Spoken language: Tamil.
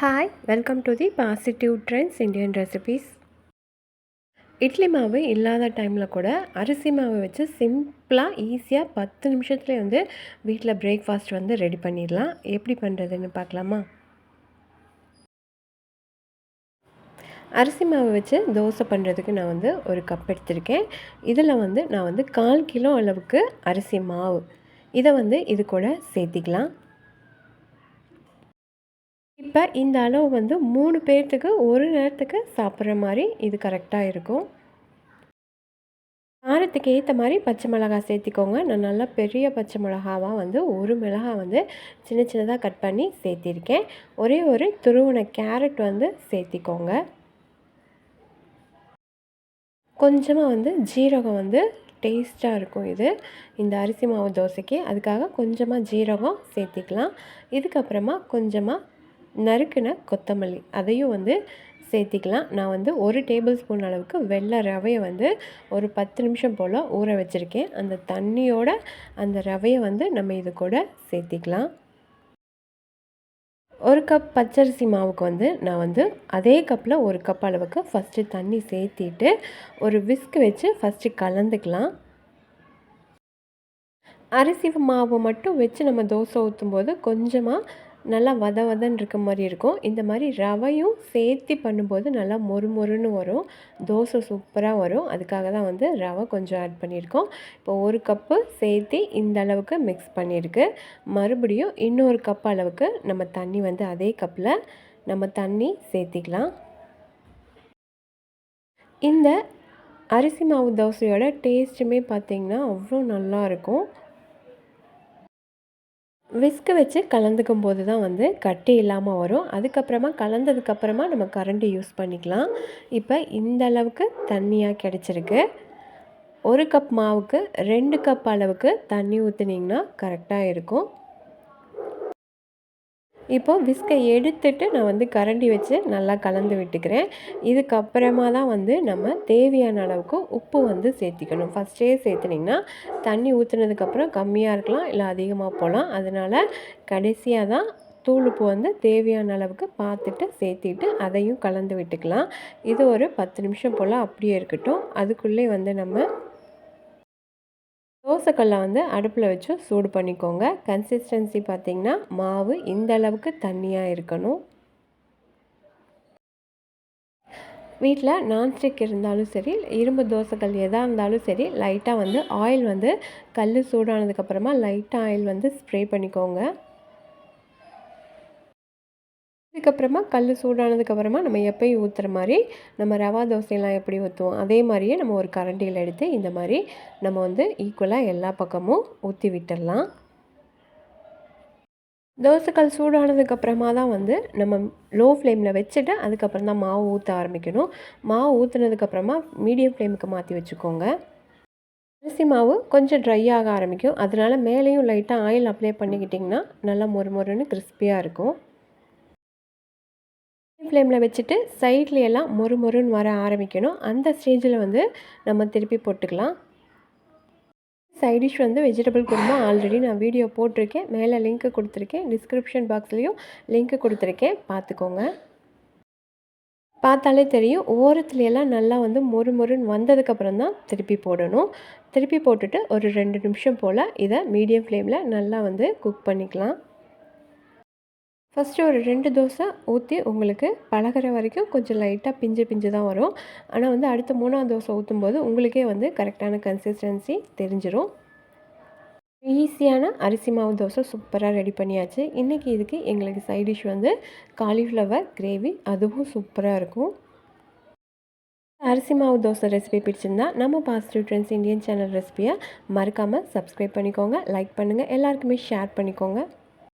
Hi, welcome to the Positive Trends Indian Recipes. Idli மாவு இல்லாத டைமில் கூட அரிசி மாவு வச்சு சிம்பிளாக ஈஸியாக 10 நிமிஷத்துலேயே வீட்டில் பிரேக்ஃபாஸ்ட் ரெடி பண்ணிடலாம். எப்படி பண்ணுறதுன்னு பார்க்கலாமா? அரிசி மாவு வச்சு தோசை பண்ணுறதுக்கு நான் ஒரு கப் எடுத்திருக்கேன். இதில் நான் 1/4 கிலோ அளவுக்கு அரிசி மாவு இதை இது கூட சேர்த்திக்கலாம். இப்போ இந்த அளவு 3 பேர்த்துக்கு ஒரு நேரத்துக்கு சாப்பிட்ற மாதிரி இது கரெக்டாக இருக்கும். காரத்துக்கு ஏற்ற மாதிரி பச்சை மிளகாய் சேர்த்திக்கோங்க. நான் நல்லா பெரிய பச்சை மிளகாவாக ஒரு மிளகாய் சின்ன சின்னதாக கட் பண்ணி சேர்த்திருக்கேன். ஒரே ஒரு துருவின கேரட் சேர்த்திக்கோங்க. கொஞ்சமாக ஜீரகம் டேஸ்ட்டாக இருக்கும் இது இந்த அரிசி மாவு தோசைக்கு. அதுக்காக கொஞ்சமாக ஜீரகம் சேர்த்திக்கலாம். இதுக்கப்புறமா கொஞ்சமாக நறுக்கின கொத்தமல்லி அதையும் சேர்த்திக்கலாம். நான் 1 டேபிள் ஸ்பூன் அளவுக்கு வெள்ளை ரவையை ஒரு 10 நிமிஷம் போல் ஊற வச்சுருக்கேன். அந்த தண்ணியோட அந்த ரவையை நம்ம இது கூட சேர்த்திக்கலாம். 1 கப் பச்சரிசி மாவுக்கு நான் அதே கப்பில் 1 கப் அளவுக்கு ஃபஸ்ட்டு தண்ணி சேர்த்திட்டு ஒரு விஸ்க் வச்சு ஃபஸ்ட்டு கலந்துக்கலாம். அரிசி மாவு மட்டும் வச்சு நம்ம தோசை ஊற்றும்போது கொஞ்சமாக நல்லா வதன்னு இருக்க மாதிரி இருக்கும். இந்த மாதிரி ரவையும் சேர்த்து பண்ணும்போது நல்லா மொறுன்னு வரும். தோசை சூப்பராக வரும். அதுக்காக தான் ரவை கொஞ்சம் ஆட் பண்ணியிருக்கோம். இப்போ 1 கப்பு சேர்த்து இந்த அளவுக்கு மிக்ஸ் பண்ணியிருக்கு. மறுபடியும் இன்னொரு கப் அளவுக்கு நம்ம தண்ணி அதே கப்பில் நம்ம தண்ணி சேர்த்திக்கலாம். இந்த அரிசி மாவு தோசையோட டேஸ்ட்டுமே பார்த்திங்கன்னா அவ்வளோ நல்லாயிருக்கும். விஸ்கு வச்சு கலந்துக்கும் போது தான் கட்டி இல்லாமல் வரும். அதுக்கப்புறமா கலந்ததுக்கப்புறமா நம்ம கரண்டி யூஸ் பண்ணிக்கலாம். இப்போ இந்த அளவுக்கு தண்ணியாக கிடச்சிருக்கு. 1 கப் மாவுக்கு 2 கப் அளவுக்கு தண்ணி ஊற்றுனீங்கன்னா கரெக்டாக இருக்கும். இப்போது விஸ்கை எடுத்துட்டு நான் கரண்டி வச்சு நல்லா கலந்து விட்டுக்கிறேன். இதுக்கப்புறமா தான் நம்ம தேவையான அளவுக்கு உப்பு சேர்த்திக்கணும். ஃபஸ்ட்டே சேர்த்துனிங்கன்னா தண்ணி ஊற்றுனதுக்கப்புறம் கம்மியாக இருக்கலாம், இல்லை அதிகமாக போகலாம். அதனால் கடைசியாக தான் தூள் உப்பு தேவையான அளவுக்கு பார்த்துட்டு சேர்த்திட்டு அதையும் கலந்து விட்டுக்கலாம். இது ஒரு 10 நிமிஷம் போல் அப்படியே இருக்கட்டும். அதுக்குள்ளே நம்ம தோசைக்கல்லை அடுப்பில் வச்சு சூடு பண்ணிக்கோங்க. கன்சிஸ்டன்சி பார்த்திங்கன்னா மாவு இந்த அளவுக்கு தண்ணியாக இருக்கணும். வீட்டில் நான்ஸ்டிக் இருந்தாலும் சரி, இரும்பு தோசைக்கல் எதாக இருந்தாலும் சரி, லைட்டாக ஆயில் கல் சூடானதுக்கப்புறமா லைட்டாக ஆயில் ஸ்ப்ரே பண்ணிக்கோங்க. அதுக்கப்புறமா கல் சூடானதுக்கப்புறமா நம்ம எப்போயும் ஊற்றுற மாதிரி நம்ம ரவா தோசையெல்லாம் எப்படி ஊற்றுவோம் அதே மாதிரியே நம்ம ஒரு கரண்டியில் எடுத்து இந்த மாதிரி நம்ம ஈக்குவலாக எல்லா பக்கமும் ஊற்றி விட்டுடலாம். தோசைக்கல் சூடானதுக்கப்புறமா தான் நம்ம லோ ஃப்ளேமில் வச்சுட்டு அதுக்கப்புறம் தான் மாவு ஊற்ற ஆரம்பிக்கணும். மாவு ஊற்றுனதுக்கப்புறமா மீடியம் ஃப்ளேமுக்கு மாற்றி வச்சுக்கோங்க. அரிசி மாவு கொஞ்சம் ட்ரை ஆக ஆரம்பிக்கும். அதனால் மேலேயும் லைட்டாக ஆயில் அப்ளை பண்ணிக்கிட்டிங்கன்னா நல்லா மொறுன்னு கிறிஸ்பியாக இருக்கும். ஃப்ளேமில் வச்சுட்டு சைடில் எல்லாம் மொறுன்னு வர ஆரம்பிக்கணும். அந்த ஸ்டேஜில் நம்ம திருப்பி போட்டுக்கலாம். Side dish vegetable kurma already நான் வீடியோ போட்டிருக்கேன். மேலே லிங்க்கு கொடுத்துருக்கேன். டிஸ்கிரிப்ஷன் பாக்ஸ்லேயும் லிங்க்கு கொடுத்துருக்கேன், பார்த்துக்கோங்க. பார்த்தாலே தெரியும் ஓரத்துலையெல்லாம் நல்லா மொறுன்னு வந்ததுக்கப்புறம் தான் திருப்பி போடணும். திருப்பி போட்டுட்டு ஒரு 2 நிமிஷம் போல் இதை மீடியம் ஃப்ளேமில் நல்லா குக் பண்ணிக்கலாம். ஃபஸ்ட்டு ஒரு 2 தோசை ஊற்றி உங்களுக்கு பழகிற வரைக்கும் கொஞ்சம் லைட்டாக பிஞ்சு தான் வரும். ஆனால் அடுத்த 3ஆவது தோசை ஊற்றும்போது உங்களுக்கே கரெக்டான கன்சிஸ்டன்சி தெரிஞ்சிடும். ஈஸியான அரிசி மாவு தோசை சூப்பராக ரெடி பண்ணியாச்சு. இன்றைக்கி இதுக்கு எங்களுக்கு சைட் டிஷ் காலிஃப்ளவர் கிரேவி, அதுவும் சூப்பராக இருக்கும். அரிசி மாவு தோசை ரெசிபி பிடிச்சிருந்தா நம்ம பாசிட்டிவ் ட்ரெண்ட்ஸ் இந்தியன் சேனல் ரெசிபியை மறக்காமல் சப்ஸ்கிரைப் பண்ணிக்கோங்க, லைக் பண்ணுங்கள், எல்லாருக்குமே ஷேர் பண்ணிக்கோங்க.